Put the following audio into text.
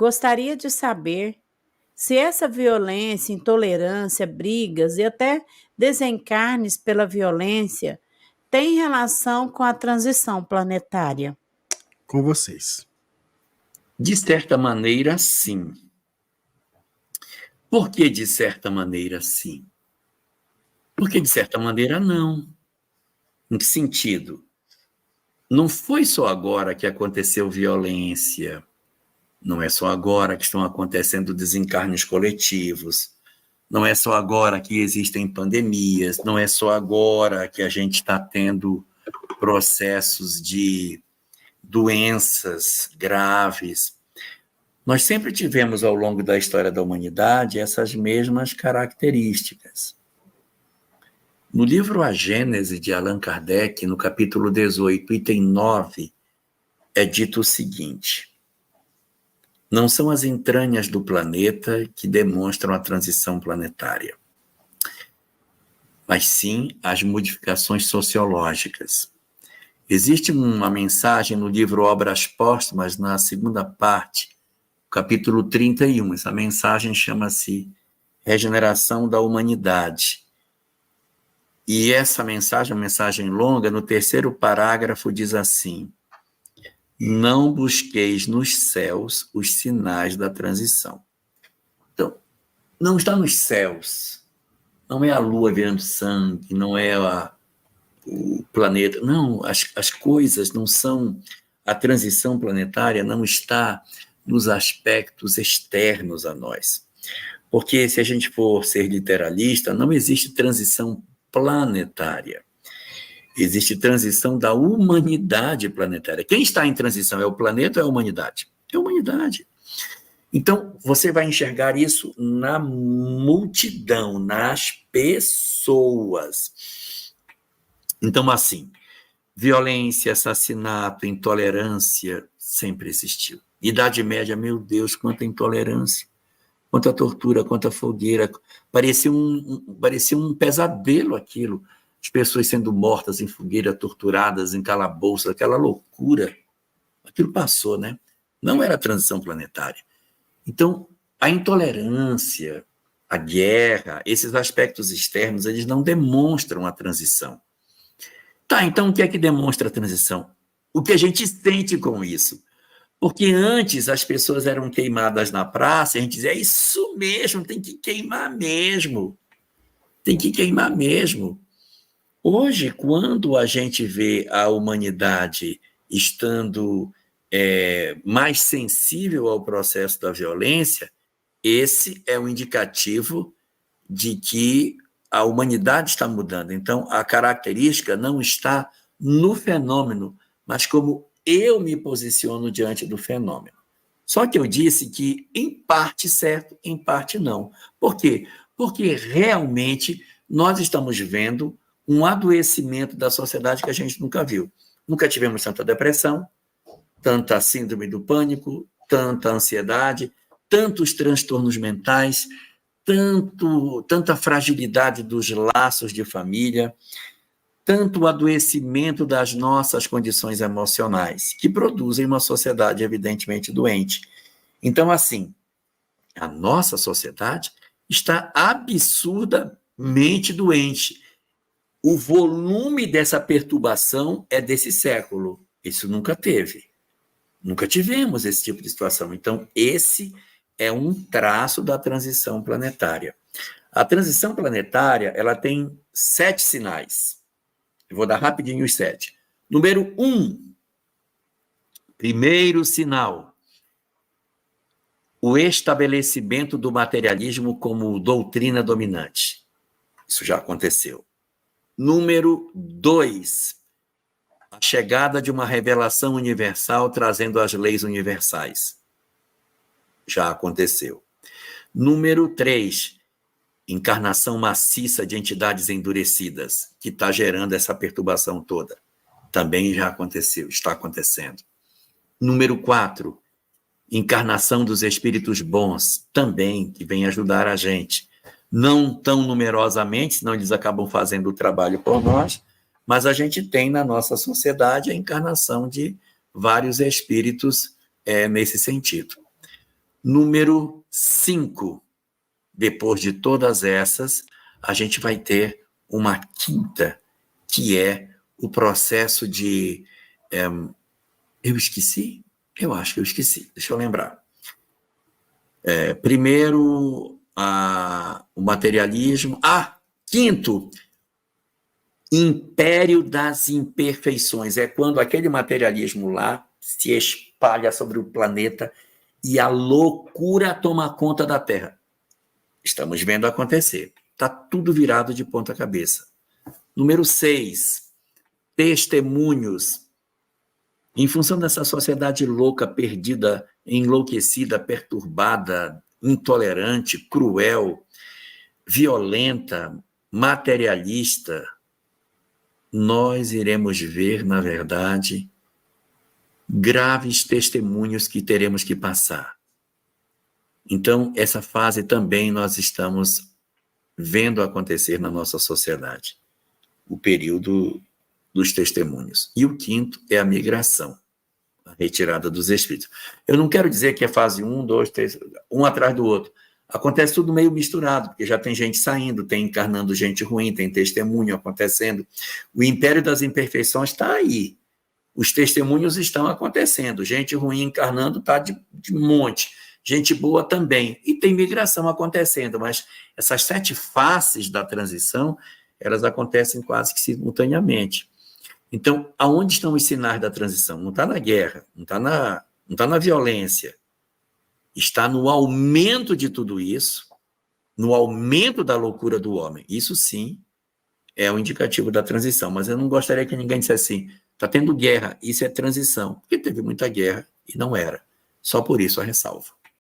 Gostaria de saber se essa violência, intolerância, brigas e até desencarnes pela violência tem relação com a transição planetária. Com vocês. De certa maneira, sim. Por que de certa maneira, sim? Porque de certa maneira, não. Em que sentido? Não foi só agora que aconteceu violência, não é só agora que estão acontecendo desencarnes coletivos, não é só agora que existem pandemias, não é só agora que a gente está tendo processos de doenças graves. Nós sempre tivemos, ao longo da história da humanidade, essas mesmas características. No livro A Gênese, de Allan Kardec, no capítulo 18, item 9, é dito o seguinte: não são as entranhas do planeta que demonstram a transição planetária, mas sim as modificações sociológicas. Existe uma mensagem no livro Obras Póstumas, na segunda parte, capítulo 31. Essa mensagem chama-se Regeneração da Humanidade. E essa mensagem, uma mensagem longa, no terceiro parágrafo diz assim: não busqueis nos céus os sinais da transição. Então, não está nos céus, não é a lua virando sangue, não é o planeta, não, as coisas não são, a transição planetária não está nos aspectos externos a nós. Porque se a gente for ser literalista, não existe transição planetária. Existe transição da humanidade planetária. Quem está em transição é o planeta ou é a humanidade? É a humanidade. Então, você vai enxergar isso na multidão, nas pessoas. Então, assim, violência, assassinato, intolerância sempre existiu. Idade Média, meu Deus, quanta intolerância, quanta tortura, quanta fogueira. Parecia um pesadelo aquilo. As pessoas sendo mortas em fogueira, torturadas em calabouços, aquela loucura. Aquilo passou, né? Não era transição planetária. Então, a intolerância, a guerra, esses aspectos externos, eles não demonstram a transição. Tá, então o que é que demonstra a transição? O que a gente sente com isso? Porque antes as pessoas eram queimadas na praça e a gente dizia, é isso mesmo, tem que queimar mesmo. Tem que queimar mesmo. Hoje, quando a gente vê a humanidade estando mais sensível ao processo da violência, esse é um indicativo de que a humanidade está mudando. Então, a característica não está no fenômeno, mas como eu me posiciono diante do fenômeno. Só que eu disse que, em parte certo, em parte não. Por quê? Porque realmente nós estamos vendo um adoecimento da sociedade que a gente nunca viu. Nunca tivemos tanta depressão, tanta síndrome do pânico, tanta ansiedade, tantos transtornos mentais, tanta fragilidade dos laços de família, tanto adoecimento das nossas condições emocionais, que produzem uma sociedade evidentemente doente. Então, assim, a nossa sociedade está absurdamente doente. O volume dessa perturbação é desse século. Isso nunca teve. Nunca tivemos esse tipo de situação. Então, esse é um traço da transição planetária. A transição planetária, ela tem 7 sinais. Eu vou dar rapidinho os 7. Número 1, primeiro sinal, o estabelecimento do materialismo como doutrina dominante. Isso já aconteceu. Número 2, a chegada de uma revelação universal trazendo as leis universais. Já aconteceu. Número 3, encarnação maciça de entidades endurecidas, que está gerando essa perturbação toda. Também já aconteceu, está acontecendo. Número 4, encarnação dos espíritos bons, também, que vem ajudar a gente. Não tão numerosamente, senão eles acabam fazendo o trabalho por nós, mas a gente tem na nossa sociedade a encarnação de vários espíritos nesse sentido. Número 5. Depois de todas essas, a gente vai ter uma quinta, que é o processo de... eu esqueci? Eu acho que eu esqueci. Deixa eu lembrar. Primeiro, o materialismo. Quinto, império das imperfeições. É quando aquele materialismo lá se espalha sobre o planeta e a loucura toma conta da Terra. Estamos vendo acontecer. Está tudo virado de ponta cabeça. Número 6, testemunhos. Em função dessa sociedade louca, perdida, enlouquecida, perturbada, intolerante, cruel, violenta, materialista, nós iremos ver, na verdade, graves testemunhos que teremos que passar. Então, essa fase também nós estamos vendo acontecer na nossa sociedade. O período dos testemunhos. E o quinto é a migração, a retirada dos espíritos. Eu não quero dizer que é fase 1, 2, 3, um atrás do outro. Acontece tudo meio misturado, porque já tem gente saindo, tem encarnando gente ruim, tem testemunho acontecendo. O império das imperfeições está aí. Os testemunhos estão acontecendo. Gente ruim encarnando está de monte. Gente boa também. E tem migração acontecendo, mas essas 7 faces da transição, elas acontecem quase que simultaneamente. Então, aonde estão os sinais da transição? Não está na guerra, não está na violência. Está no aumento de tudo isso, no aumento da loucura do homem. Isso sim é um indicativo da transição, mas eu não gostaria que ninguém dissesse assim, está tendo guerra, isso é transição, porque teve muita guerra e não era. Só por isso a ressalva.